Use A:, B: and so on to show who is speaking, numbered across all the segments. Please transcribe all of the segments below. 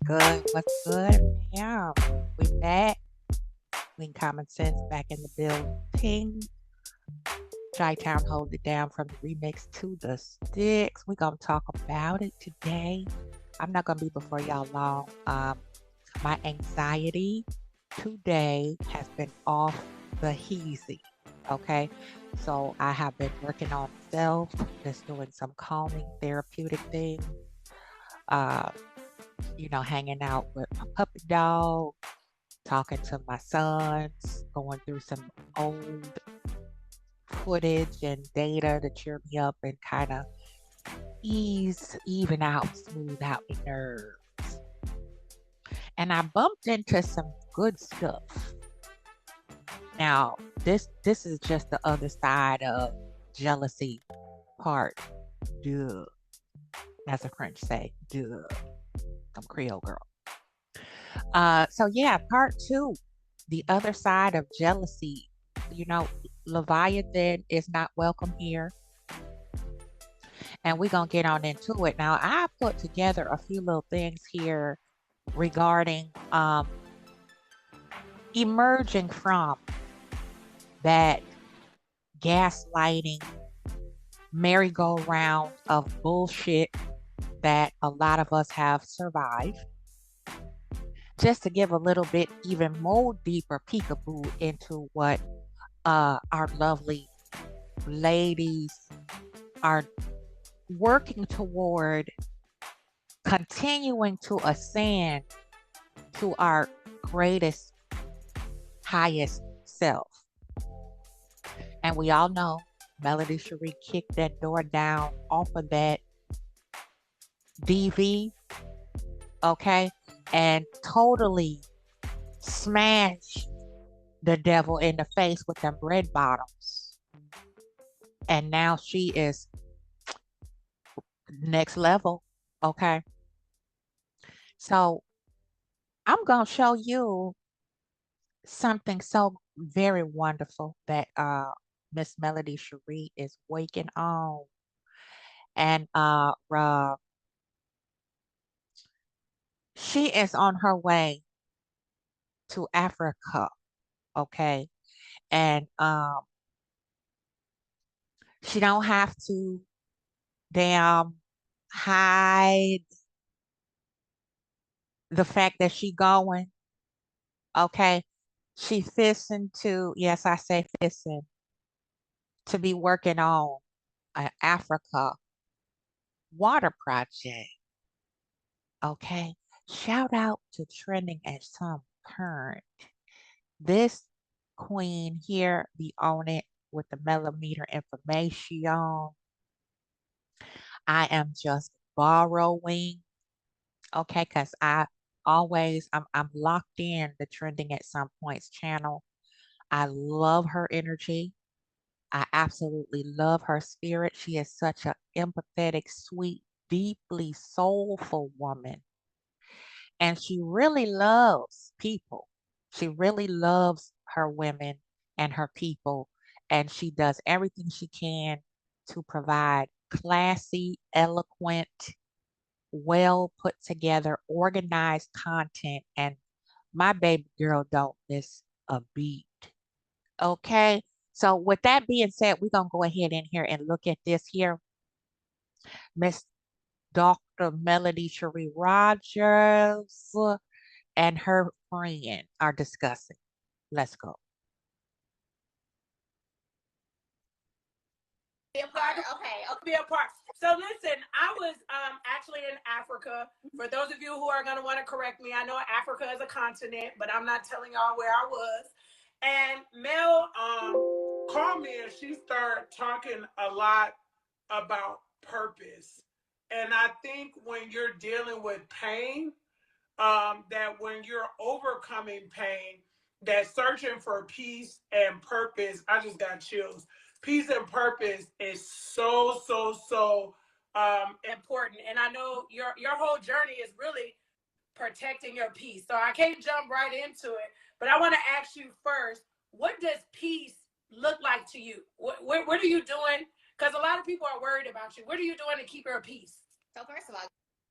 A: good? What's good, fam? We back. Queen Common Sense back in the building. Chi-Town hold it down from the remix to the sticks. We're gonna talk about it today. I'm not gonna be before y'all long. My anxiety today has been off the heezy. Okay. So I have been working on self, just doing some calming therapeutic things. Uh, hanging out with my puppy dog, talking to my sons, going through some old footage and data to cheer me up and kind of even out, smooth out the nerves. And I bumped into some good stuff. Now, this is just the other side of jealousy part. Duh. As the French say, duh. I'm Creole girl. So yeah, part two, the other side of jealousy. You know, Leviathan is not welcome here, and we're gonna get on into it. Now, I put together a few little things here regarding emerging from that gaslighting merry-go-round of bullshit that a lot of us have survived. Just to give a little bit even more deeper peekaboo into what our lovely ladies are working toward continuing to ascend to our greatest, highest self. And we all know Melody Cherie kicked that door down off of that DV, okay, and totally smashed the devil in the face with them red bottoms. And now she is next level, okay? So I'm going to show you something so very wonderful that Miss Melody Cherie is waking on. And she is on her way to Africa, okay? And she don't have to damn hide the fact that she going, okay? She fixing to, yes, I say fixing to be working on an Africa water project, okay? Shout out to Trending at Some Current. This queen here be on it with the millimeter information. I am just borrowing, okay, because I'm locked in the Trending at Some Points channel. I love her energy. I absolutely love her spirit. She is such an empathetic, sweet, deeply soulful woman. And she really loves people. She really loves her women and her people. And she does everything she can to provide classy, eloquent, well put together, organized content. And my baby girl don't miss a beat. Okay. So with that being said, we're gonna go ahead in here and look at this here. Miss Dr. Melody Cherie Rogers and her friend are discussing. Let's go.
B: Be a part. Okay, okay. Be a part. So listen, I was actually in Africa. For those of you who are gonna want to correct me, I know Africa is a continent, but I'm not telling y'all where I was. And Mel called me and she started talking a lot about purpose. And I think when you're dealing with pain, that when you're overcoming pain, that searching for peace and purpose, I just got chills. Peace and purpose is so important. And I know your whole journey is really protecting your peace. So I can't jump right into it, but I want to ask you first, what does peace look like to you? What are you doing? Because a lot of people are worried about you. What are you doing to keep your peace?
C: So first of all,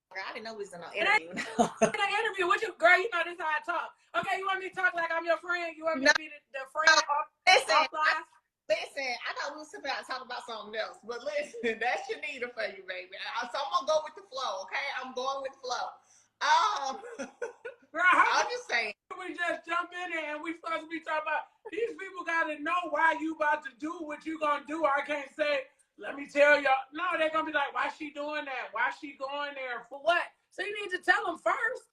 C: Girl, I didn't know we was in an interview.
B: In an interview, what you, girl? You know this how I talk. Okay, you want me to talk like I'm your friend? You want me
C: No,
B: to be the friend
C: listen,
B: offline?
C: listen. I thought we were sitting out talking about something else, but listen, that's Shanita for you, baby. So I'm gonna go with the flow, okay? I'm going with the flow.
B: Girl,
C: I'm just saying.
B: we just jump in there and we supposed to be talking about these people got to know why you about to do what you gonna do. I can't say, let me tell y'all. No, they're gonna be like, why she doing that? Why she going there for what? So you need to tell them first.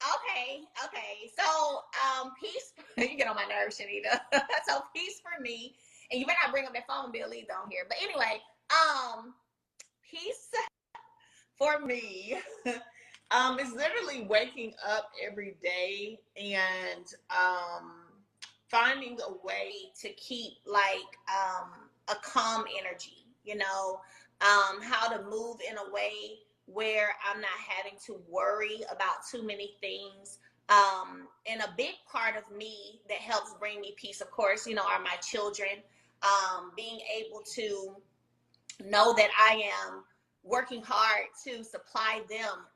C: Okay. So, peace. You get on my nerves, Shanita. So, peace for me, and you better not bring up that phone bill either on here. But anyway, peace for me. It's literally waking up every day and finding a way to keep like a calm energy. How to move in a way where I'm not having to worry about too many things. And a big part of me that helps bring me peace, of course, are my children. Being able to know that I am working hard to supply them,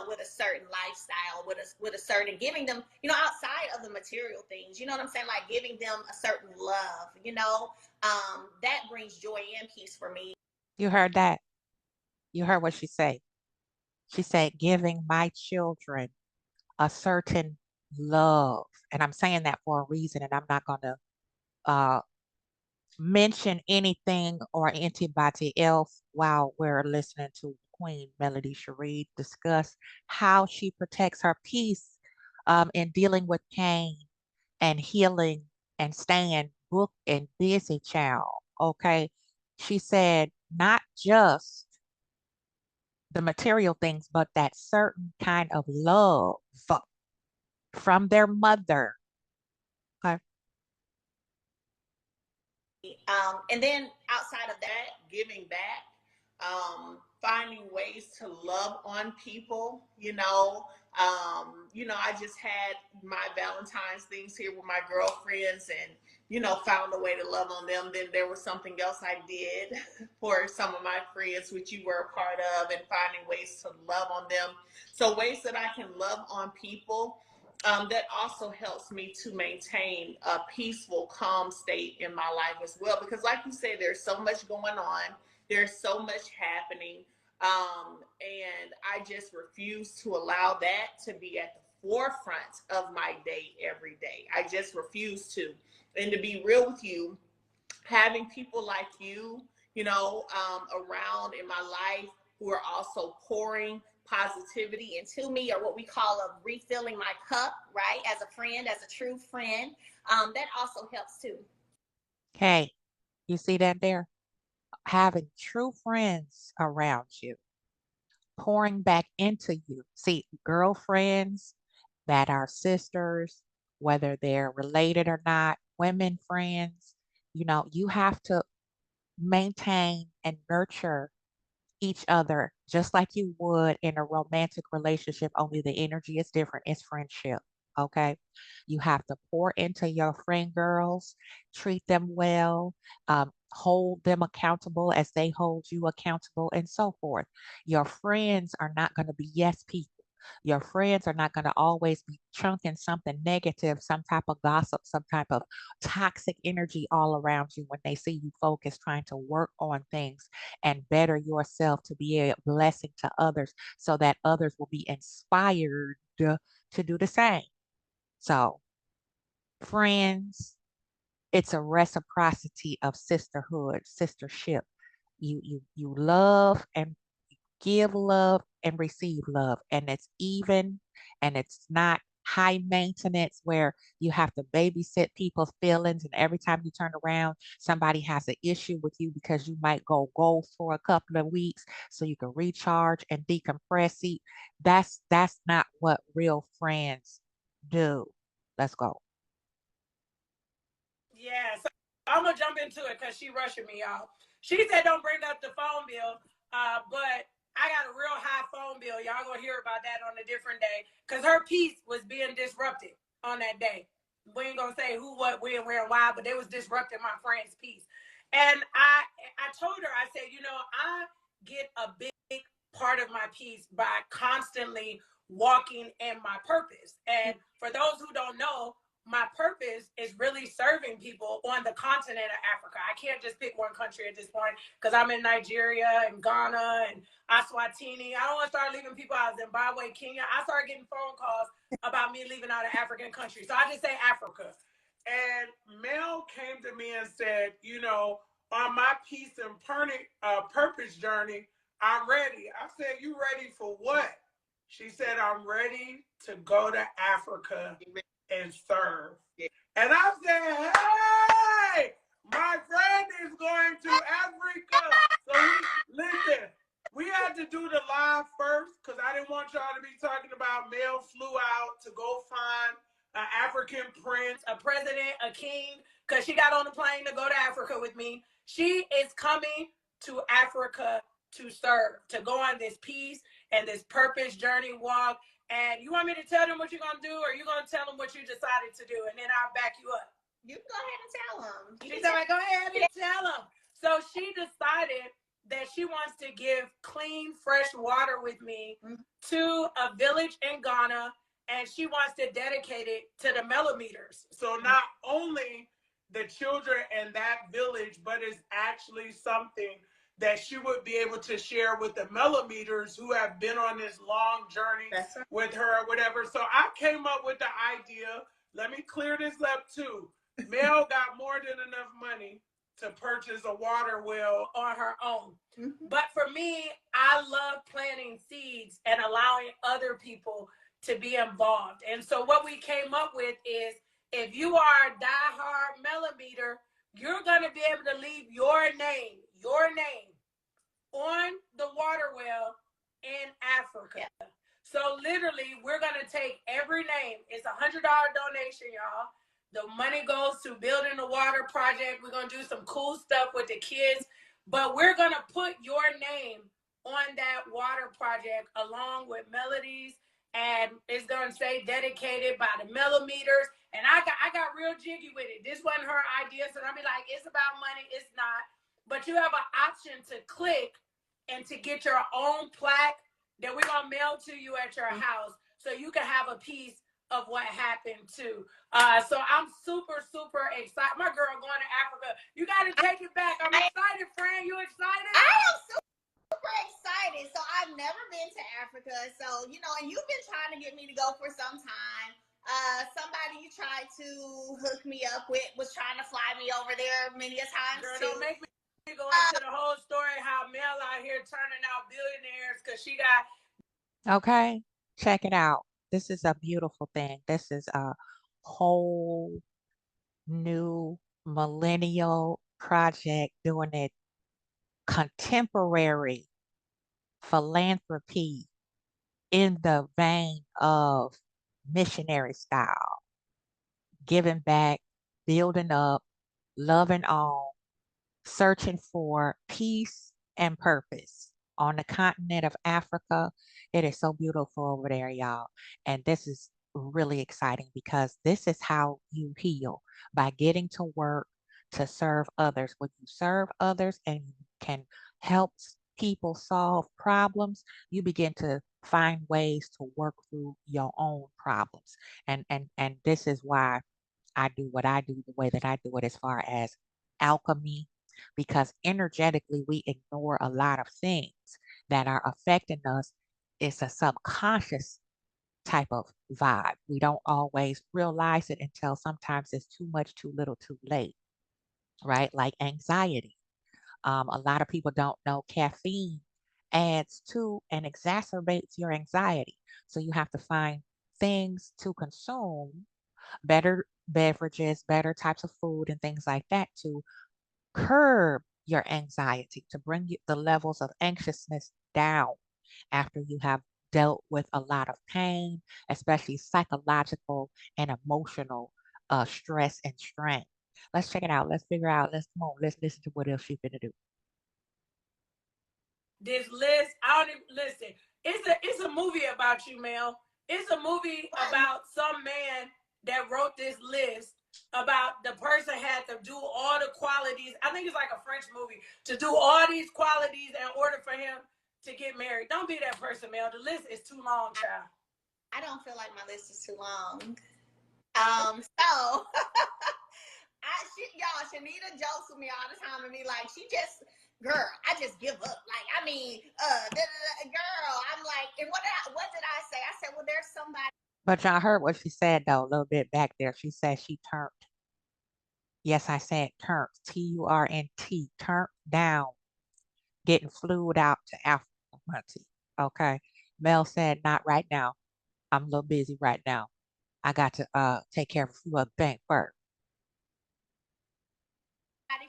C: with a certain lifestyle, with a certain, giving them, outside of the material things, you know what I'm saying? Like giving them a certain love, that brings joy and peace for me.
A: You heard that? You heard what she said. She said, giving my children a certain love. And I'm saying that for a reason, and I'm not going to uh, mention anything or anybody else while we're listening to Queen Melody Cherie discuss how she protects her peace in dealing with pain and healing and staying booked and busy, child. Okay. She said, not just the material things, but that certain kind of love from their mother. Okay.
C: And then outside of that, giving back, finding ways to love on people, I just had my Valentine's things here with my girlfriends and, found a way to love on them. Then there was something else I did for some of my friends, which you were a part of, and finding ways to love on them. So ways that I can love on people, that also helps me to maintain a peaceful, calm state in my life as well. Because, like you said, there's so much going on, there's so much happening, and I just refuse to allow that to be at the forefront of my day every day. I just refuse to. And to be real with you, having people like you, around in my life who are also pouring positivity into me, or what we call a refilling my cup, right? As a friend, as a true friend, that also helps too.
A: Okay. You see that there? Having true friends around you, pouring back into you. See, girlfriends that are sisters, whether they're related or not, women friends, you have to maintain and nurture each other just like you would in a romantic relationship, only the energy is different. It's friendship. Okay. You have to pour into your friend girls, treat them well, hold them accountable as they hold you accountable, and so forth. Your friends are not going to be yes people. Your friends are not going to always be chunking something negative, some type of gossip, some type of toxic energy all around you when they see you focused trying to work on things and better yourself to be a blessing to others so that others will be inspired to do the same. So, friends, it's a reciprocity of sisterhood, sistership. You love and give love and receive love, and it's even, and it's not high maintenance where you have to babysit people's feelings, and every time you turn around somebody has an issue with you because you might go ghost for a couple of weeks so you can recharge and decompress. See, that's not what real friends do. Let's go.
B: Yeah, so I'm gonna jump into it because she rushing me, y'all. She said don't bring up the phone bill, but I got a real high phone bill. Y'all gonna hear about that on a different day because her peace was being disrupted on that day. We ain't gonna say who, what, when, where, and why, but they was disrupting my friend's peace. And I told her, I said, I get a big part of my peace by constantly walking in my purpose. And for those who don't know, my purpose is really serving people on the continent of Africa. I can't just pick one country at this point because I'm in Nigeria and Ghana and Eswatini. I don't want to start leaving people out of Zimbabwe, Kenya. I started getting phone calls about me leaving out of African countries. So I just say Africa.
D: And Mel came to me and said, you know, on my peace and purpose journey, I'm ready. I said, you ready for what? She said, I'm ready to go to Africa and serve. And I said, hey, my friend is going to Africa. So listen, we had to do the live first because I didn't want y'all to be talking about Mel flew out to go find an African prince,
B: a president, a king, because she got on the plane to go to Africa with me. She is coming to Africa to serve, to go on this peace and this purpose journey walk. And you want me to tell them what you're going to do, or you going to tell them what you decided to do, and then I'll back you up?
C: You go ahead and tell them.
B: She said, go ahead and tell them. So she decided that she wants to give clean, fresh water with me to a village in Ghana, and she wants to dedicate it to the millimeters.
D: So not only the children in that village, but it's actually something that she would be able to share with the millimeters who have been on this long journey with her or whatever. So I came up with the idea. Let me clear this up too. Mel got more than enough money to purchase a water well
B: on her own. But for me, I love planting seeds and allowing other people to be involved. And so what we came up with is, if you are a diehard millimeter, you're going to be able to leave your name on the water well in Africa. So literally, we're going to take every name. It's $100 donation, y'all. The money goes to building the water project. We're going to do some cool stuff with the kids, but we're going to put your name on that water project along with Melody's, and it's going to say dedicated by the millimeters. And I got real jiggy with it. This wasn't her idea, so I'll be like, it's about money. It's not. But you have an option to click and to get your own plaque that we're going to mail to you at your house so you can have a piece of what happened too. So I'm super, super excited. My girl going to Africa. You got to take it back. I'm excited, friend. You excited?
C: I am super excited. So I've never been to Africa. So, you know, and you've been trying to get me to go for some time. Somebody you tried to hook me up with was trying to fly me over there many a times.
B: Girl, don't make me go into the whole story how Mel out here turning out billionaires because she got.
A: Okay, check it out. This is a beautiful thing. This is a whole new millennial project doing it contemporary philanthropy in the vein of missionary style, giving back, building up, loving on, searching for peace and purpose on the continent of Africa. It is so beautiful over there, y'all. And this is really exciting because this is how you heal, by getting to work to serve others. When you serve others and you can help people solve problems, you begin to find ways to work through your own problems. And this is why I do what I do the way that I do it, as far as alchemy, because energetically we ignore a lot of things that are affecting us. It's a subconscious type of vibe. We don't always realize it until sometimes it's too much, too little, too late, right? Like anxiety. A lot of people don't know caffeine adds to and exacerbates your anxiety. So you have to find things to consume, better beverages, better types of food, and things like that to curb your anxiety, to bring you the levels of anxiousness down after you have dealt with a lot of pain, especially psychological and emotional stress and strain. Let's check it out. Let's figure out. Let's come on. Let's listen to what else she's gonna do.
B: This list, I don't even listen. It's a movie about you, Mel. It's a movie about some man that wrote this list about the person had to do all the qualities. I think it's like a French movie, to do all these qualities in order for him to get married. Don't be that person, Mel. The list is too long, child.
C: I don't feel like my list is too long. So y'all, Shanita jokes with me all the time and be like, girl, I just give up. Like, I mean, girl, I'm like, and what did I say? I said, well, there's somebody.
A: But y'all heard what she said though, a little bit back there. She said she turned. Yes, I said turned. Turnt. Turned down. Getting flued out to Africa, Monty. Okay. Mel said, not right now. I'm a little busy right now. I got to take care of a few other things first.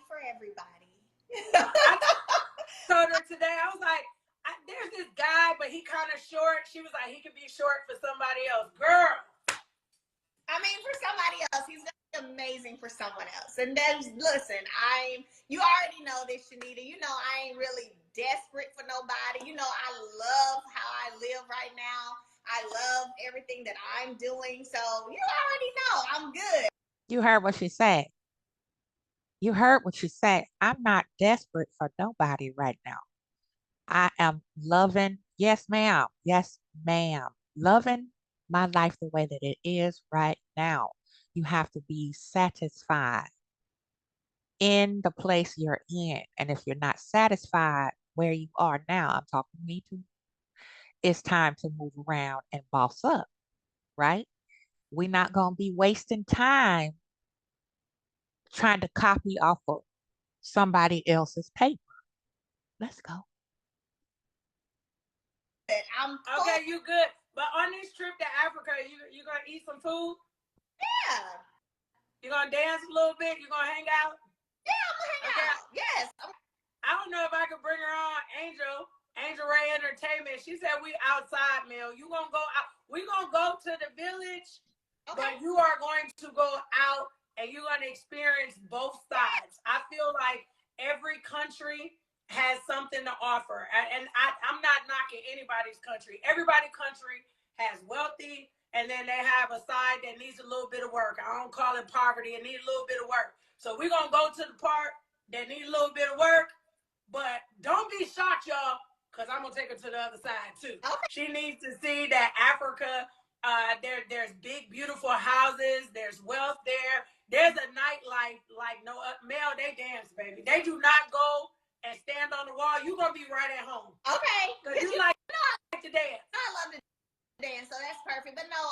C: For everybody.
B: I told her today, I was like, there's this guy, but he kind of short. She was like, he could be short for somebody else. Girl.
C: I mean, for somebody else, he's gonna be amazing for someone else. And then, listen, you already know this, Shanita. You know, I ain't really desperate for nobody. You know, I love how I live right now. I love everything that I'm doing. So you already know I'm good.
A: You heard what she said. You heard what she said. I'm not desperate for nobody right now. I am loving, yes, ma'am. Yes, ma'am. Loving my life the way that it is right now. You have to be satisfied in the place you're in. And if you're not satisfied where you are now, I'm talking to me too, it's time to move around and boss up, right? We're not going to be wasting time trying to copy off of somebody else's paper. Let's go.
B: Okay, you good. But on this trip to Africa, you gonna eat some food?
C: Yeah.
B: You gonna dance a little bit? You gonna hang out?
C: Yeah, I'm gonna hang out. Yes.
B: I don't know if I could bring her on, Angel Ray Entertainment. She said we outside, Mel. You gonna go out? We gonna go to the village, okay, but you are going to go out and you're gonna experience both sides. I feel like every country has something to offer, and I'm not knocking anybody's country. Everybody's country has wealthy, and then they have a side that needs a little bit of work. I don't call it poverty; it needs a little bit of work. So we're gonna go to the part that needs a little bit of work. But don't be shocked, y'all, because I'm going to take her to the other side, too. Okay. She needs to see that Africa, there's big, beautiful houses. There's wealth there. There's a nightlife like no Mel, they dance, baby. They do not go and stand on the wall. You're going to be right at home.
C: Okay.
B: Because you like to dance.
C: I love to dance, so that's perfect. But no,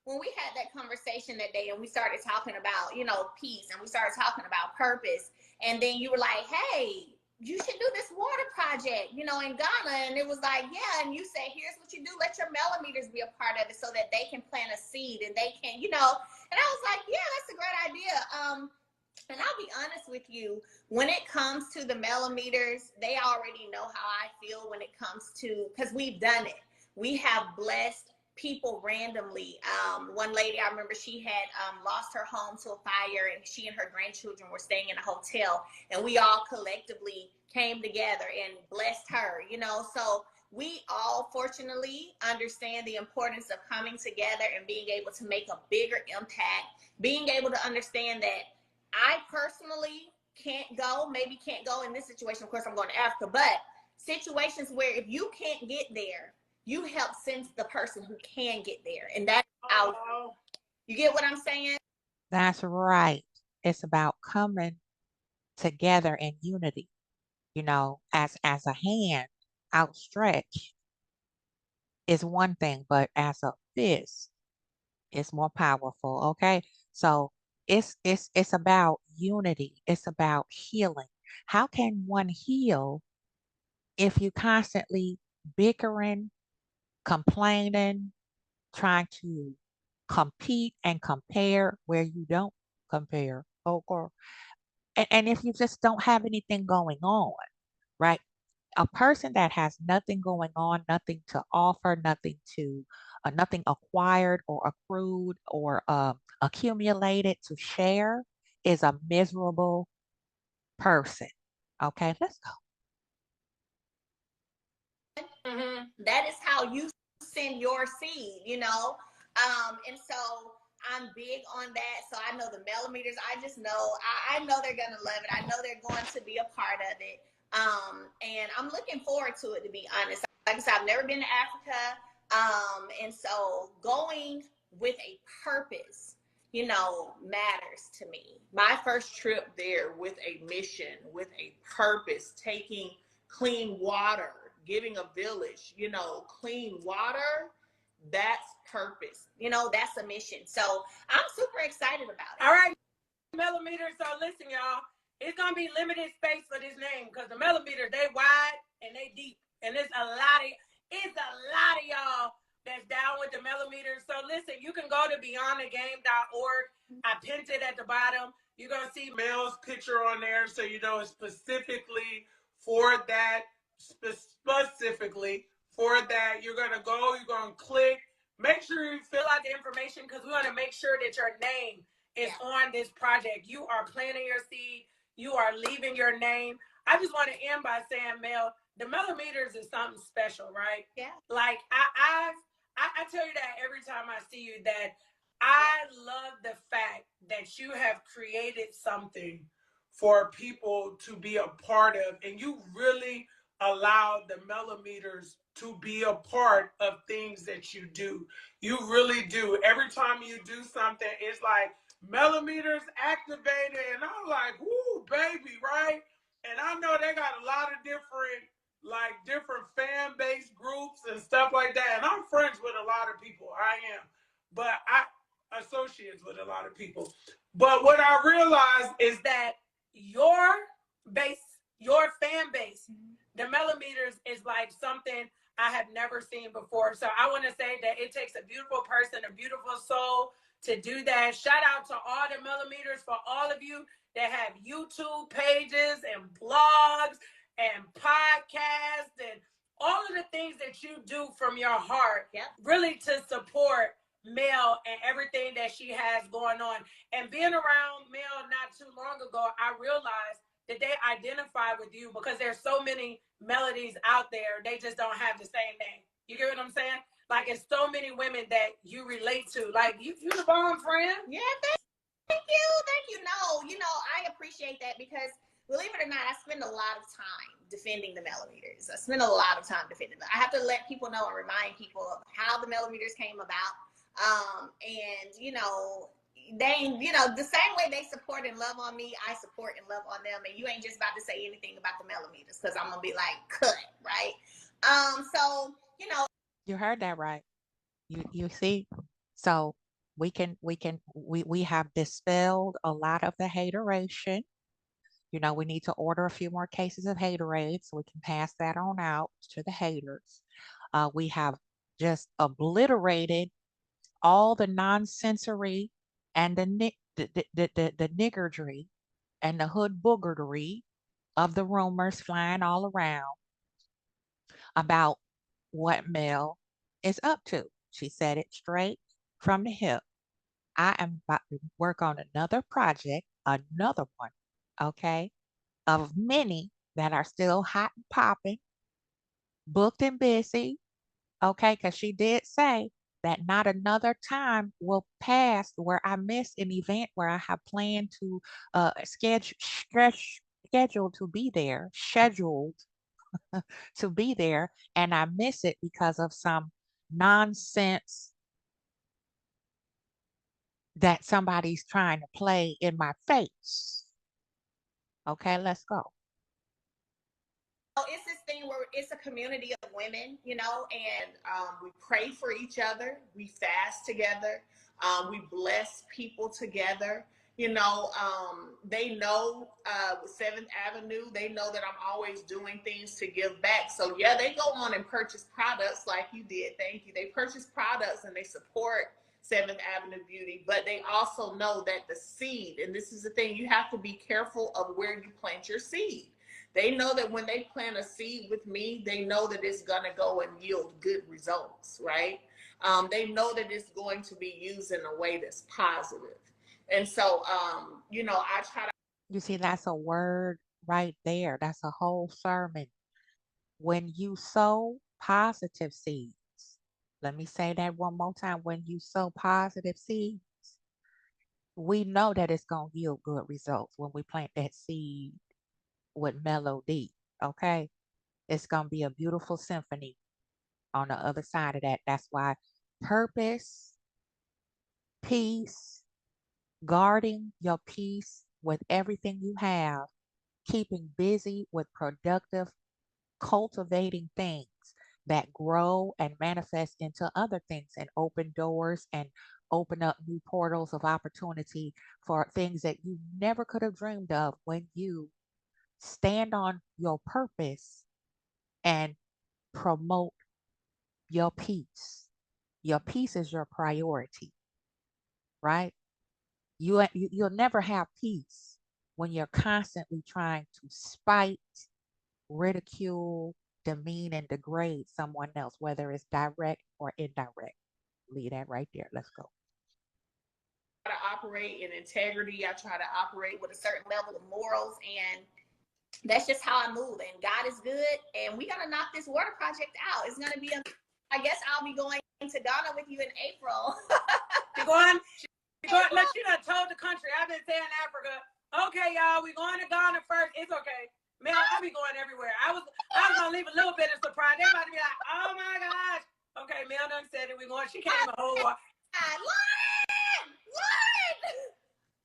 C: when we had that conversation that day and we started talking about, you know, peace, and we started talking about purpose, and then you were like, hey, you should do this water project, you know, in Ghana. And it was like, yeah. And you said, here's what you do. Let your millimeters be a part of it so that they can plant a seed and they can, you know. And I was like, yeah, that's a great idea. And I'll be honest with you, when it comes to the millimeters, they already know how I feel when it comes to, because we've done it. We have blessed people randomly. One lady, I remember she had lost her home to a fire, and she and her grandchildren were staying in a hotel, and we all collectively came together and blessed her, you know. So we all fortunately understand the importance of coming together and being able to make a bigger impact, being able to understand that I personally maybe can't go in this situation. Of course, I'm going to Africa, but situations where if you can't get there, you help send the person who can get there. And that's out. You get what I'm saying?
A: That's right. It's about coming together in unity, you know, as a hand outstretched is one thing, but as a fist, it's more powerful. Okay. So it's about unity. It's about healing. How can one heal if you constantly bickering, complaining, trying to compete and compare where you don't compare, okay? And if you just don't have anything going on, right? A person that has nothing going on, nothing to offer, nothing acquired or accrued or accumulated to share is a miserable person. Okay, let's go.
C: Mm-hmm. That is how you send your seed, you know. And so I'm big on that. So I know the millimeters. I just know I know they're gonna love it. I know they're going to be a part of it.
E: And I'm looking forward to it, to be honest. Like I said, I've never been to Africa. And so going with a purpose, matters to me.
C: My first trip there with a mission, with a purpose, taking clean water, giving a village, clean water, that's purpose.
E: That's a mission. So I'm super excited about it.
B: All right, millimeters. So listen, y'all, it's gonna be limited space for this name because the millimeters, they wide and they deep, and it's a lot of y'all that's down with the millimeters. So listen, you can go to beyondthegame.org. I pinned it at the bottom. You're gonna see
D: Mel's picture on there, so you know it's specifically for that. Specifically for that, you're gonna go. You're gonna click. Make sure you
B: fill out the information because we want to make sure that your name is on this project. You are planting your seed. You are leaving your name. I just want to end by saying, Mel, the millimeters is something special, right?
E: Yeah.
B: Like I tell you that every time I see you, that I love the fact that you have created something
D: for people to be a part of, and you really allow the millimeters to be a part of things that you do. You really do. Every time you do something, it's like millimeters activated, and I'm like, woo, baby, right? And I know they got a lot of different fan base groups and stuff like that. And I'm friends with a lot of people. I am. But I associates with a lot of people. But what I realized is
B: that your base, your fan base, the millimeters is like something I have never seen before. So I want to say that it takes a beautiful person, a beautiful soul to do that. Shout out to all the millimeters, for all of you that have YouTube pages and blogs and podcasts and all of the things that you do from your heart, really to support Mel and everything that she has going on. And being around Mel not too long ago, I realized that they identify with you because there's so many melodies out there. They just don't have the same name. You get what I'm saying? Like, it's so many women that you relate to. Like, you the bomb, friend.
E: Yeah, thank you. No, I appreciate that because, believe it or not, I spend a lot of time defending the millimeters. I spend a lot of time defending them. I have to let people know and remind people of how the millimeters came about. And they, the same way they support and love on me, I support and love on them. And you ain't just about to say anything about the millimeters because I'm gonna be like, cut, right? So
A: You heard that right. You see? So we have dispelled a lot of the hateration. We need to order a few more cases of haterade so we can pass that on out to the haters. We have just obliterated all the nonsensory and the niggardry and the hood boogerdery of the rumors flying all around about what Mel is up to. She said it straight from the hip. I am about to work on another project, another one, okay, of many that are still hot and popping, booked and busy, okay, because she did say that not another time will pass where I miss an event where I have planned to scheduled to be there, scheduled to be there, and I miss it because of some nonsense that somebody's trying to play in my face. Okay, let's go.
E: it's this thing where it's a community of women, and
C: we pray for each other. We fast together. We bless people together. They know with 7th Avenue, they know that I'm always doing things to give back. So yeah, they go on and purchase products like you did. Thank you. They purchase products and they support 7th Avenue Beauty, but they also know that the seed, and this is the thing, you have to be careful of where you plant your seed. They know that when they plant a seed with me, they know that it's going to go and yield good results, right? They know that it's going to be used in a way that's positive. And so, I try to.
A: You see, that's a word right there. That's a whole sermon. When you sow positive seeds, let me say that one more time. When you sow positive seeds, we know that it's going to yield good results when we plant that seed with melody. Okay. It's going to be a beautiful symphony on the other side of that. That's why purpose, peace, guarding your peace with everything you have, keeping busy with productive, cultivating things that grow and manifest into other things and open doors and open up new portals of opportunity for things that you never could have dreamed of when you stand on your purpose and promote your peace. Your peace is your priority, right? You'll never have peace when you're constantly trying to spite, ridicule, demean, and degrade someone else, whether it's direct or indirect. Leave that right there. Let's go.
E: To operate in integrity. I try to operate with a certain level of morals, and that's just how I move. And God is good, and we gotta knock this water project out. It's gonna be I guess I'll be going to Ghana with you in April.
B: You're going? Look, she done told the country. I've been saying Africa. Okay, y'all, we going to Ghana first. It's okay. Man, I'll be going everywhere. I was gonna leave a little bit of surprise. They about to be like, oh my gosh. Okay, Mel done said it. We going. She came a whole while.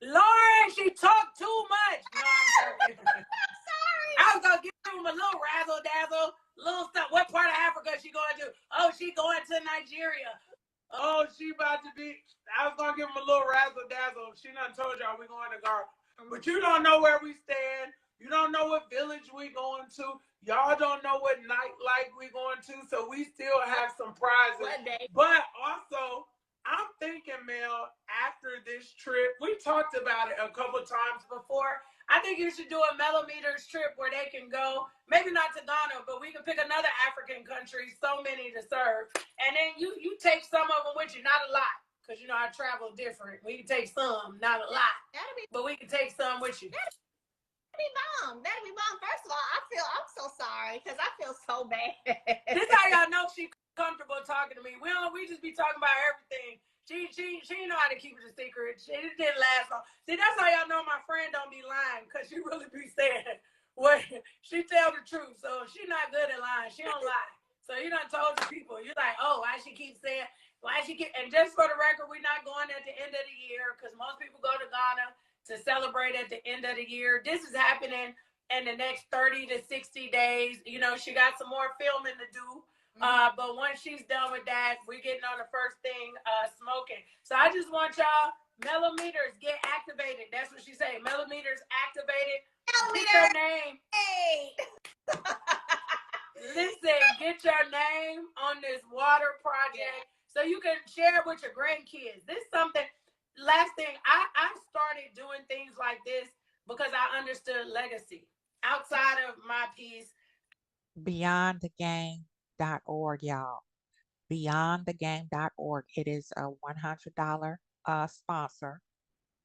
B: Lauren, she talked too much. No, I'm sorry. I was gonna give him a little razzle dazzle, little stuff. What part of Africa is she going to? Oh, she going to Nigeria.
D: Oh, she about to be. I was gonna give him a little razzle dazzle. She done told y'all we going to Gar, but you don't know where we stand. You don't know what village we going to. Y'all don't know what nightlife we going to. So we still have some prizes. But also, I'm thinking, Mel, after this trip, we talked about it a couple times before.
B: I think you should do a Millimeters trip where they can go, maybe not to Ghana, but we can pick another African country, so many to serve. And then you take some of them with you, not a lot, because you know I travel different. We can take some, not a lot, but we can take some with you.
E: That'd be bomb. That'd be bomb. First of all, I'm so sorry because I feel so bad.
B: This how y'all know she comfortable talking to me. We just be talking about everything. She know how to keep it a secret. It didn't last long. See, that's how y'all know my friend don't be lying, because she really be saying what she tell the truth. So she not good at lying. She don't lie. So you done told the people. You're like, oh, why she keep saying, and just for the record, we're not going at the end of the year, because most people go to Ghana to celebrate at the end of the year. This is happening in the next 30 to 60 days. You know, she got some more filming to do. But once she's done with that, we're getting on the first thing, smoking. So I just want y'all, millimeters, get activated. That's what she say. Millimeters activated. Get your name.
E: Hey.
B: Listen, get your name on this water project so you can share it with your grandkids. This is something. Last thing, I started doing things like this because I understood legacy outside of my piece.
A: BeyondTheGame.org, y'all. BeyondTheGame.org. It is a $100 sponsor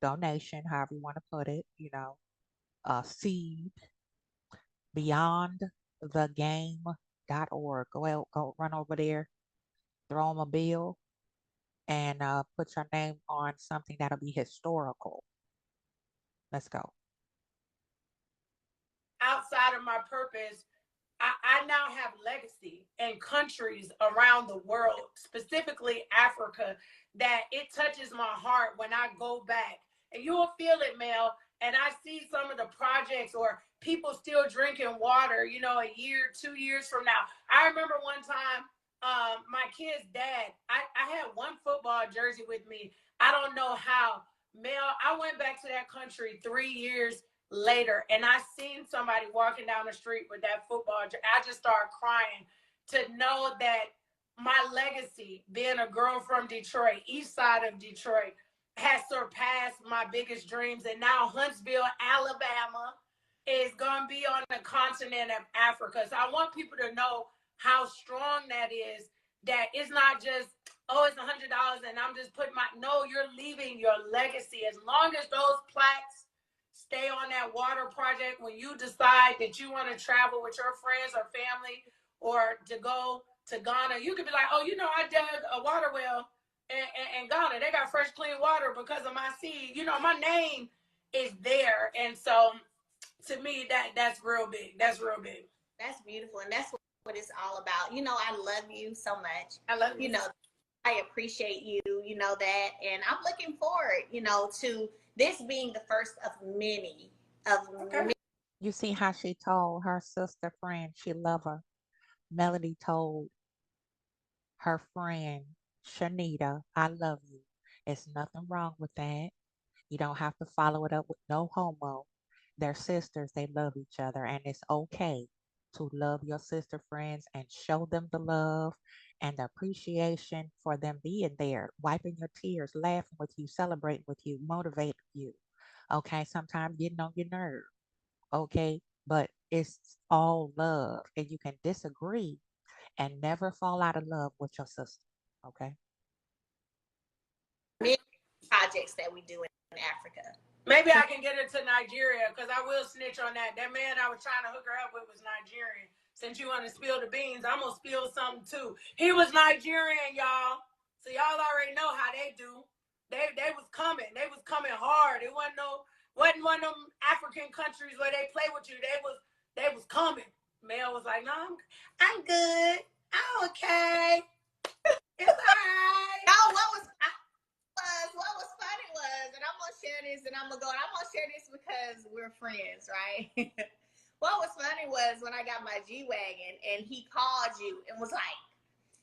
A: donation, however you want to put it. You know, seed. BeyondTheGame.org. Go run over there, throw them a bill, and put your name on something that'll be historical. Let's go.
B: Outside of my purpose, I now have legacy in countries around the world, specifically Africa, that it touches my heart when I go back. And you will feel it, Mel. And I see some of the projects or people still drinking water, you know, a year, 2 years from now. I remember one time, my kid's dad, I had one football jersey with me. I don't know how. Mel, I went back to that country 3 years later, and I seen somebody walking down the street with that football. I just started crying to know that my legacy, being a girl from Detroit, east side of Detroit, has surpassed my biggest dreams. And now Huntsville, Alabama is going to be on the continent of Africa. So I want people to know how strong that is, that it's not just, oh, it's $100 and I'm just putting no, you're leaving your legacy. As long as those plaques stay on that water project, when you decide that you want to travel with your friends or family or to go to Ghana, you could be like, oh, you know, I dug a water well in Ghana. They got fresh, clean water because of my seed. You know, my name is there. And so to me, that's real big. That's real big.
E: That's beautiful, and that's what it's all about. You know, I love you so much.
B: I love
E: You
B: you.
E: know, I appreciate you. You know that, and I'm looking forward. You know, to this being the first of many of
B: Okay.
E: many.
A: You see how she told her sister friend she loved her. Melody told her friend Shanita, I love you. It's nothing wrong with that. You don't have to follow it up with no homo. They're sisters, they love each other, and it's okay to love your sister friends and show them the love and the appreciation for them being there, wiping your tears, laughing with you, celebrating with you, motivating you. Okay, sometimes getting on your nerve. Okay, but it's all love, and you can disagree and never fall out of love with your sister. Okay.
E: many projects that we do in Africa.
B: Maybe I can get her to Nigeria because I will snitch on that. That man I was trying to hook her up with was Nigerian. Since you want to spill the beans, I'm going to spill something too. He was Nigerian, y'all. So y'all already know how they do. They was coming. They was coming hard. It wasn't one of them African countries where they play with you. They was coming. Mel was like, no, I'm good. I'm okay. It's all right.
E: No, what was funny was, and I'm gonna share this, and I'm gonna share this because we're friends, right? What was funny was when I got my G-Wagon and he called you and was like,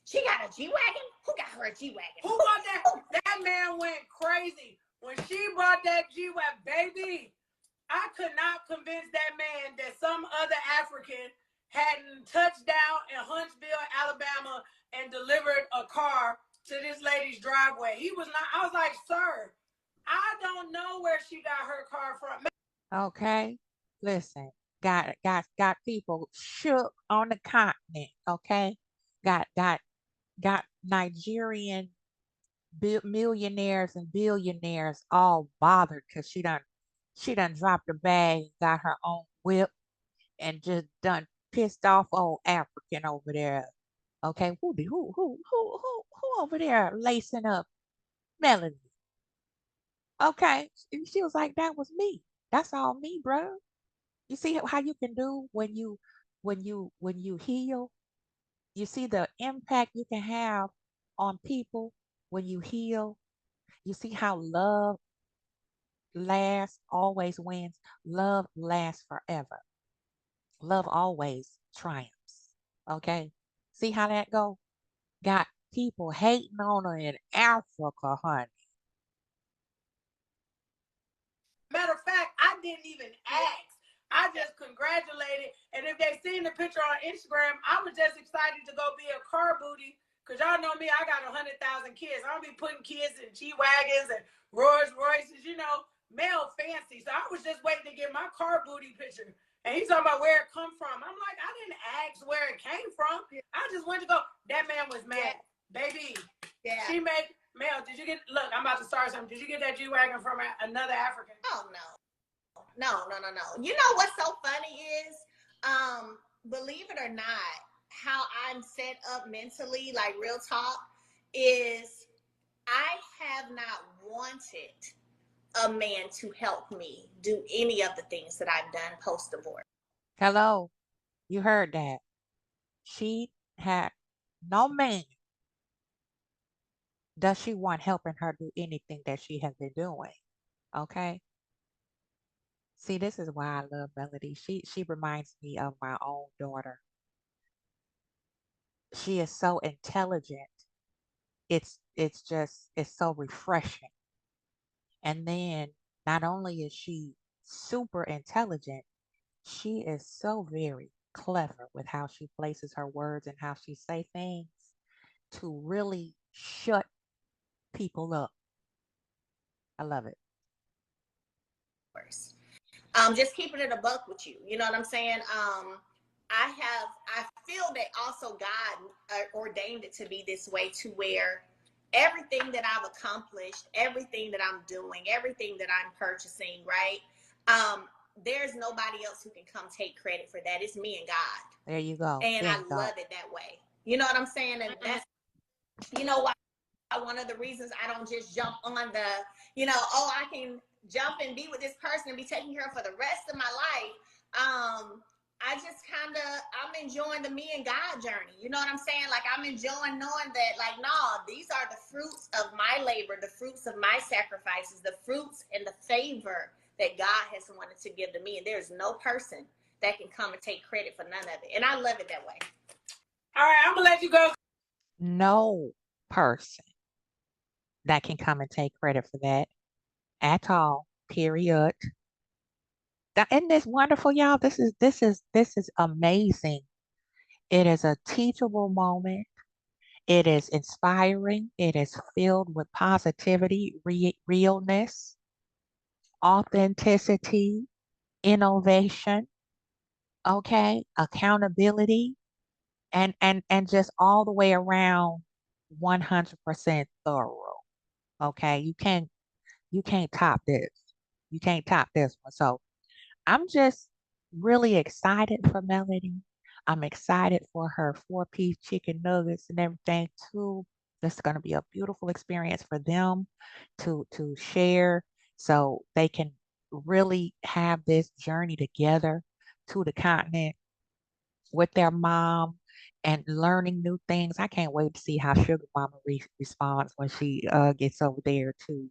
E: she got a G-Wagon? Who got her a G-Wagon?
B: Who bought that? That man went crazy. When she brought that G-Wagon, baby, I could not convince that man that some other African hadn't touched down in Huntsville, Alabama, and delivered a car to this lady's driveway. He was not. I was like, sir, I don't know where she got her car from.
A: Okay. Listen, got people shook on the continent. Okay. Got Nigerian millionaires and billionaires all bothered because she done dropped a bag, got her own whip, and just done pissed off old African over there. Okay, who over there lacing up Melody? Okay, she was like, that was me. That's all me, bro. You see how you can do when you heal. You see the impact you can have on people when you heal. You see how love lasts, always wins. Love lasts forever. Love always triumphs. Okay? See how that go? Got people hating on her in Africa, honey.
B: Matter of fact, I didn't even ask. I just congratulated. And if they seen the picture on Instagram, I was just excited to go be a car booty. Cause y'all know me, I got 100,000 kids. I don't be putting kids in G-Wagons and Rolls Royces, male fancy. So I was just waiting to get my car booty picture. And he's talking about where it come from. I'm like, I didn't ask where it came from. I just went to go. That man was mad. Baby, she made Mel, did you get, look, I'm about to start something. Did you get that G-Wagon from another African?
E: Oh no. No. You know what's so funny is, believe it or not, how I'm set up mentally, like real talk, is I have not wanted a man to help me do any of the things that I've done post divorce.
A: Hello, you heard that. She had no man. Does she want helping her do anything that she has been doing? Okay. See, this is why I love Melody. She reminds me of my own daughter. She is so intelligent. It's so refreshing. And then not only is she super intelligent, she is so very clever with how she places her words and how she say things to really shut people up. I love it.
E: Just keeping it a buck with you. You know what I'm saying? I feel that also God ordained it to be this way, to where everything that I've accomplished, everything that I'm doing, everything that I'm purchasing, right? There's nobody else who can come take credit for that. It's me and God.
A: There you go.
E: And I love it that way. You know what I'm saying? And that's, why one of the reasons I don't just jump on the, I can jump and be with this person and be taken care of for the rest of my life. I I'm enjoying the me and God journey. You know what I'm saying? Like, I'm enjoying knowing that, like, no, these are the fruits of my labor, the fruits of my sacrifices, the fruits and the favor that God has wanted to give to me. And there's no person that can come and take credit for none of it. And I love it that way.
B: All right, I'm gonna let you go.
A: No person that can come and take credit for that at all. Period. Isn't this wonderful, y'all? This is amazing. It is a teachable moment. It is inspiring. It is filled with positivity, realness, authenticity, innovation, okay, accountability, and just all the way around 100% thorough. Okay, you can't top this. You can't top this one. So I'm just really excited for Melody. I'm excited for her four-piece chicken nuggets and everything too. This is going to be a beautiful experience for them to share so they can really have this journey together to the continent with their mom and learning new things. I can't wait to see how Sugar Mama responds when she gets over there to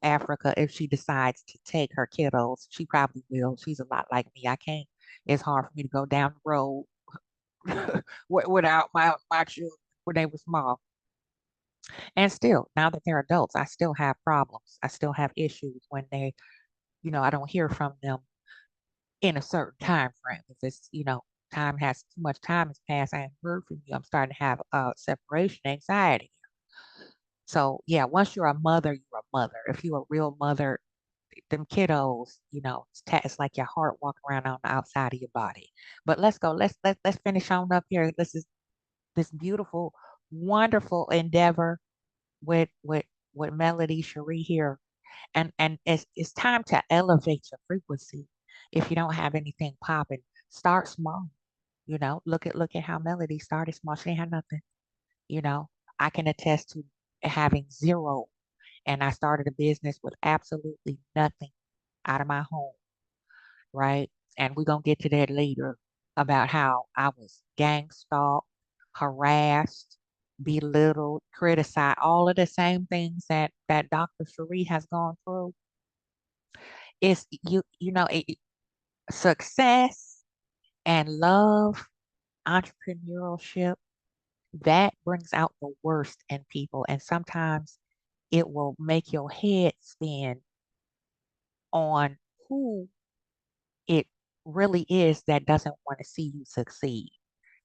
A: Africa if she decides to take her kiddos. She probably will. She's a lot like me. I can't. It's hard for me to go down the road without my children when they were small. And still, now that they're adults, I still have problems. I still have issues when I don't hear from them in a certain time frame. If too much time has passed, I haven't heard from you. I'm starting to have separation anxiety. So yeah, once you're a mother, you're a mother. If you're a real mother, them kiddos, it's like your heart walking around on the outside of your body. But let's go. Let's finish on up here. This is this beautiful, wonderful endeavor with Melody Cherie here, and it's time to elevate your frequency. If you don't have anything popping, start small. Look at how Melody started small. She ain't had nothing. You know, I can attest to having zero, and I started a business with absolutely nothing out of my home, right? And we're gonna get to that later about how I was gang stalked, harassed, belittled, criticized, all of the same things that Dr. Cherie has gone through. It's success and love, entrepreneurship, that brings out the worst in people. And sometimes it will make your head spin on who it really is that doesn't want to see you succeed.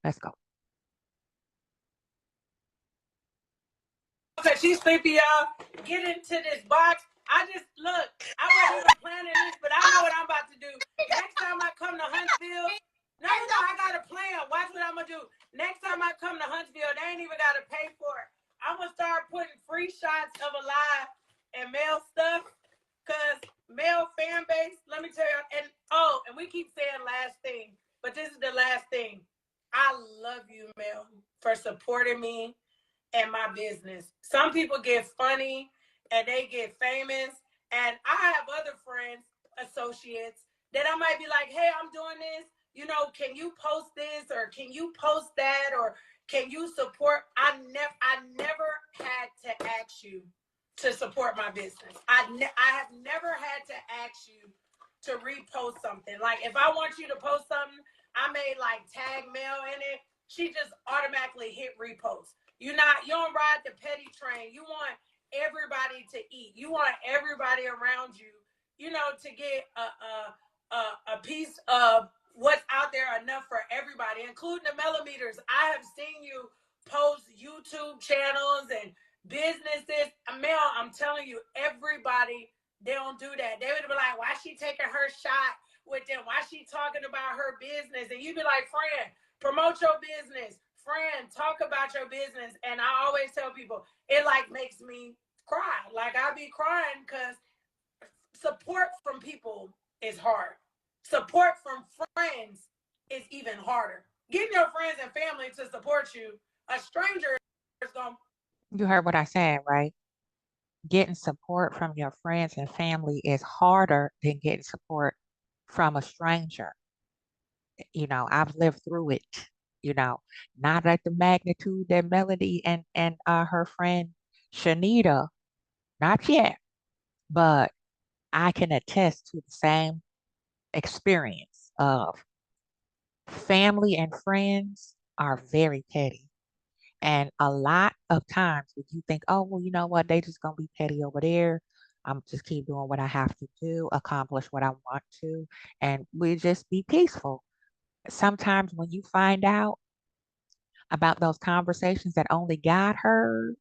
A: Let's go.
B: Okay, she's sleepy, y'all. Get into this box. I just look. I wasn't even planning this, but I know what I'm about to do. Next time I come to Huntsville, no, I got a plan. Watch what I'm gonna do. Next time I come to Huntsville, they ain't even gotta pay for it. I'm gonna start putting free shots of Alive and male stuff, cause male fan base. Let me tell you, and we keep saying last thing, but this is the last thing. I love you, Mel, for supporting me and my business. Some people get funny and they get famous. And I have other friends, associates, that I might be like, hey, I'm doing this. Can you post this or can you post that or can you support? I never had to ask you to support my business. I have never had to ask you to repost something. Like if I want you to post something, I may like tag Mel in it. She just automatically hit repost. You don't ride the petty train. You want everybody to eat. You want everybody around you, to get a piece of what's out there enough for everybody, including the millimeters. I have seen you post YouTube channels and businesses. Mel, I'm telling you, everybody, they don't do that. They would be like, why she taking her shot with them? Why she talking about her business? And you be like, friend, promote your business. Friend, talk about your business. And I always tell people, it like makes me cry. Like I be crying because support from people is hard. Support from friends is even harder. Getting your friends and family to support you, a stranger is going to.
A: You heard what I said, right? Getting support from your friends and family is harder than getting support from a stranger. I've lived through it, you know, not at the magnitude that Melody and her friend Shanita, not yet, but I can attest to the same experience of family and friends are very petty. And a lot of times when you think, oh, well, you know what, they just gonna be petty over there. I'm just keep doing what I have to do, accomplish what I want to, and we just be peaceful. Sometimes when you find out about those conversations that only God heard,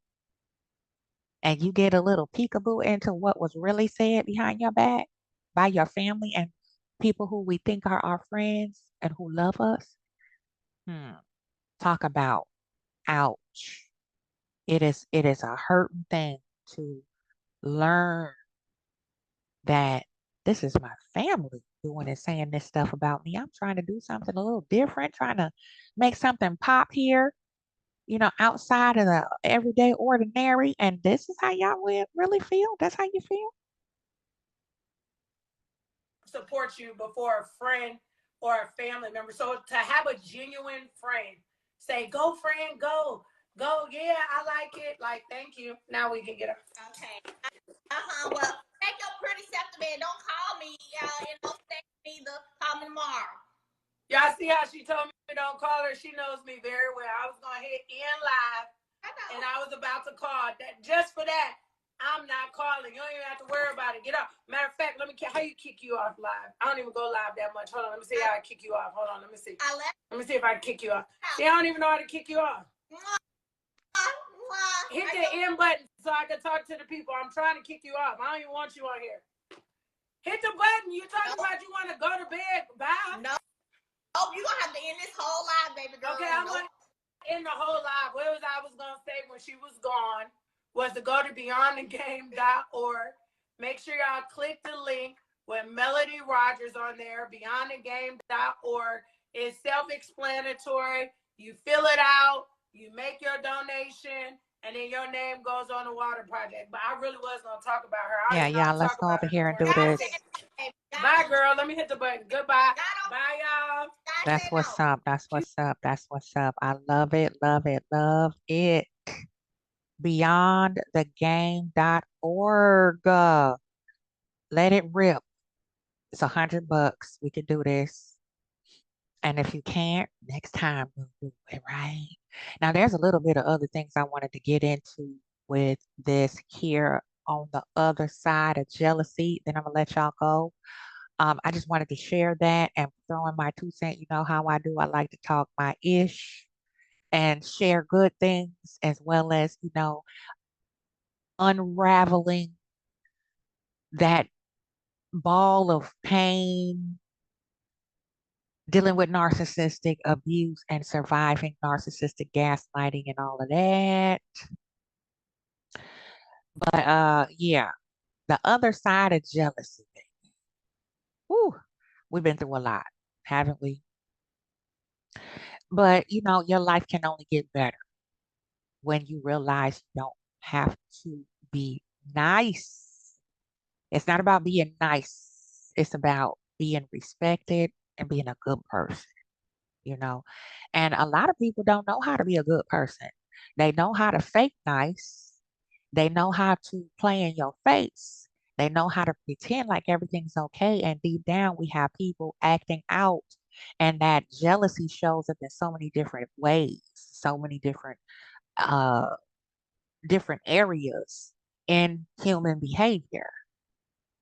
A: and you get a little peekaboo into what was really said behind your back by your family and people who we think are our friends and who love us, hmm, talk about ouch. It is a hurting thing to learn that this is my family doing and saying this stuff about me. I'm trying to do something a little different, trying to make something pop here, outside of the everyday ordinary. And this is how y'all really feel? That's how you feel?
B: Support you before a friend or a family member. So to have a genuine friend say, "Go, friend, go, go, yeah, I like it." Like, thank you. Now we can get her.
E: Okay. Well, take your pretty self to bed. Don't call me. Text me either. Call me tomorrow.
B: Y'all see how she told me don't call her? She knows me very well. I was gonna hit end live, and I was about to call that just for that. I'm not calling. You don't even have to worry about it. Get up. Matter of fact, let me how you kick you off live. I don't even go live that much. Hold on, let me see how I kick you off. Hold on, let me see. Let me see if I can kick you off. See, I don't even know how to kick you off. Hit the end button so I can talk to the people. I'm trying to kick you off. I don't even want you on here. Hit the button. You talking about you want to go to bed? Bye.
E: No. Oh, you're gonna have to end this whole live, baby girl.
B: Okay, I'm gonna end the whole live. What was I was gonna say when she was gone was to go to beyondthegame.org. Make sure y'all click the link with Melody Rogers on there. Beyondthegame.org is self-explanatory. You fill it out, you make your donation, and then your name goes on the water project. But I really was gonna talk about her.
A: Yeah, let's go over here and do this.
B: Bye, girl. Let me hit the button. Goodbye. Bye, y'all.
A: That's what's up. That's what's up. That's what's up. I love it, love it, love it. Beyondthegame.org. Let it rip. It's $100. We can do this. And if you can't, next time we'll do it, right? Now, there's a little bit of other things I wanted to get into with this here on the other side of jealousy. Then I'm gonna let y'all go. I just wanted to share that and throw in my 2 cents. You know how I do. I like to talk my ish and share good things as well as, unraveling that ball of pain, dealing with narcissistic abuse and surviving narcissistic gaslighting and all of that. But yeah, the other side of jealousy. Whew, we've been through a lot, haven't we? But your life can only get better when you realize you don't have to be nice. It's not about being nice. It's about being respected and being a good person, you know. And a lot of people don't know how to be a good person. They know how to fake nice. They know how to play in your face. They know how to pretend like everything's okay. And deep down, we have people acting out. And that jealousy shows up in so many different ways, so many uh, different areas in human behavior,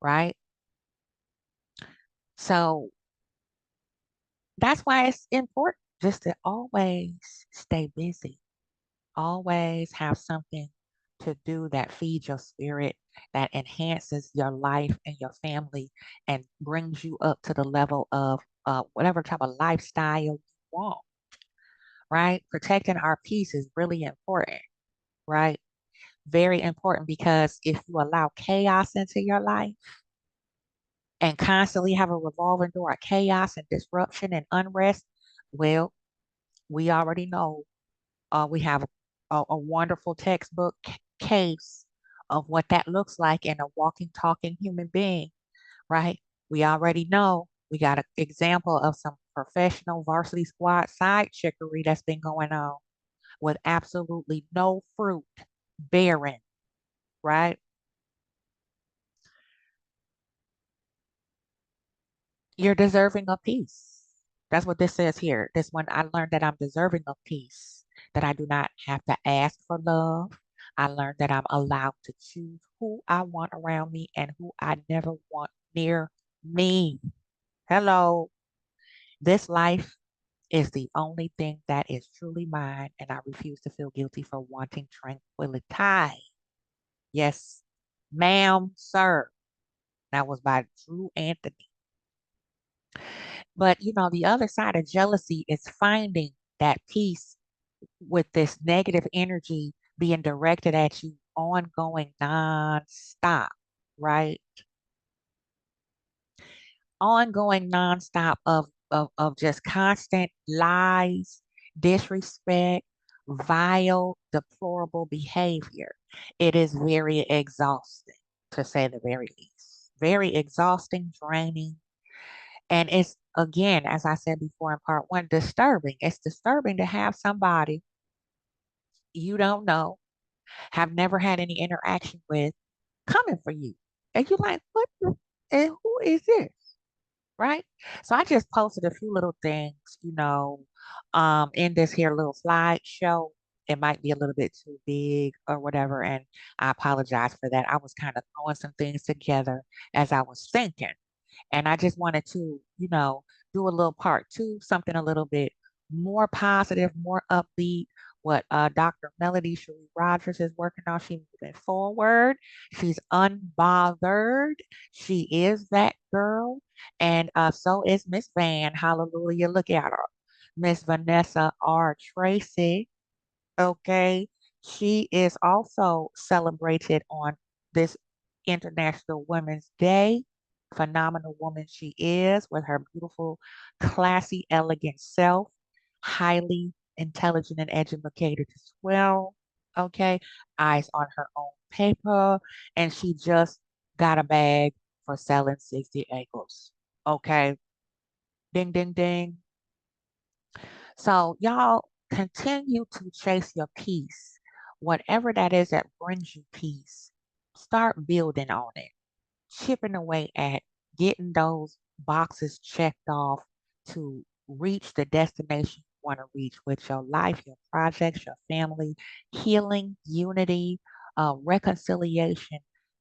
A: right? So that's why it's important just to always stay busy, always have something to do that feeds your spirit, that enhances your life and your family, and brings you up to the level of whatever type of lifestyle you want, right? Protecting our peace is really important, right? Very important because if you allow chaos into your life and constantly have a revolving door of chaos and disruption and unrest, well, we already know we have a wonderful textbook case of what that looks like in a walking, talking human being, right? We already know we got an example of some professional varsity squad side chickery that's been going on with absolutely no fruit bearing, right? You're deserving of peace. That's what this says here. This one, I learned that I'm deserving of peace, that I do not have to ask for love. I learned that I'm allowed to choose who I want around me and who I never want near me. Hello. This life is the only thing that is truly mine, and I refuse to feel guilty for wanting tranquility. Yes, ma'am, sir. That was by Drew Anthony. But the other side of jealousy is finding that peace with this negative energy being directed at you ongoing nonstop, right? Ongoing nonstop of just constant lies, disrespect, vile, deplorable behavior. It is very exhausting, to say the very least. Very exhausting, draining, and it's, again, as I said before in part one, disturbing. It's disturbing to have somebody you don't know, have never had any interaction with, coming for you. And you're like, what? And who is this? Right? So I just posted a few little things, in this here little slideshow. It might be a little bit too big or whatever, and I apologize for that. I was kind of throwing some things together as I was thinking. And I just wanted to, do a little part two, something a little bit more positive, more upbeat. What Dr. Melody Cherie Rogers is working on. She's moving forward. She's unbothered. She is that girl. And so is Miss Van. Hallelujah. Look at her. Miss Vanessa R. Tracy. Okay. She is also celebrated on this International Women's Day. Phenomenal woman she is, with her beautiful, classy, elegant self, highly intelligent and educated as well. Okay. Eyes on her own paper. And she just got a bag for selling 60 acres. Okay. Ding, ding, ding. So, y'all continue to chase your peace. Whatever that is that brings you peace, start building on it, chipping away at getting those boxes checked off to reach the destination you want to reach with your life, your projects, your family, healing, unity, reconciliation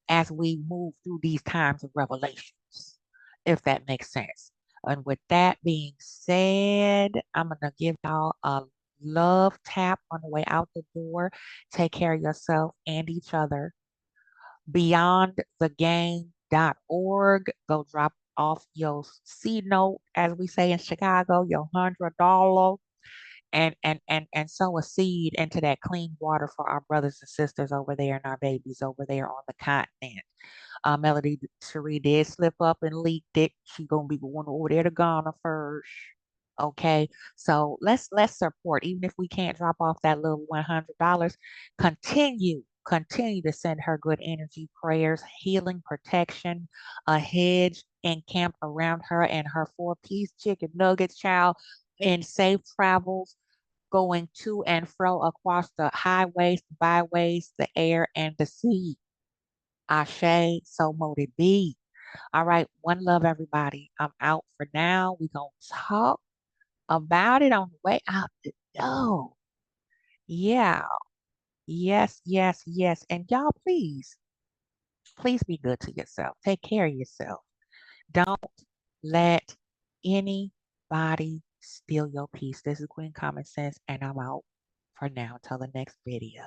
A: as we move through these times of revelations, if that makes sense. And with that being said, I'm going to give y'all a love tap on the way out the door. Take care of yourself and each other. Beyondthegame.org. Go drop off your C note, as we say in Chicago, your $100, and sow a seed into that clean water for our brothers and sisters over there and our babies over there on the continent. Melody Cherie did slip up and leaked it. She gonna be going over there to Ghana first. Okay, so let's support, even if we can't drop off that little $100. Continue to send her good energy, prayers, healing, protection, a hedge encamped around her and her four-piece chicken nuggets, child, in safe travels, going to and fro across the highways, byways, the air, and the sea. Ashe, so mote it be. All right, one love, everybody. I'm out for now. We gonna talk about it on the way out the door. Yeah, yes, yes, yes. And y'all, please be good to yourself. Take care of yourself. Don't let anybody steal your peace. This is Queen Common Sense, and I'm out for now. Until the next video.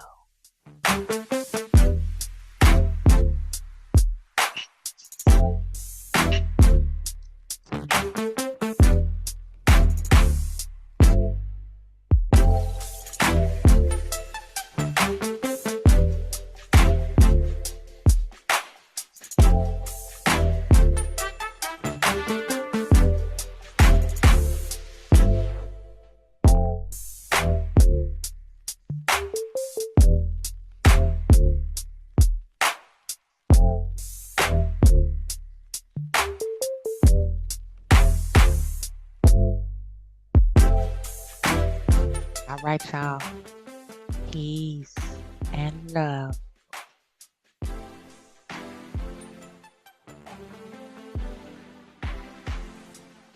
A: All right, y'all. Peace and love.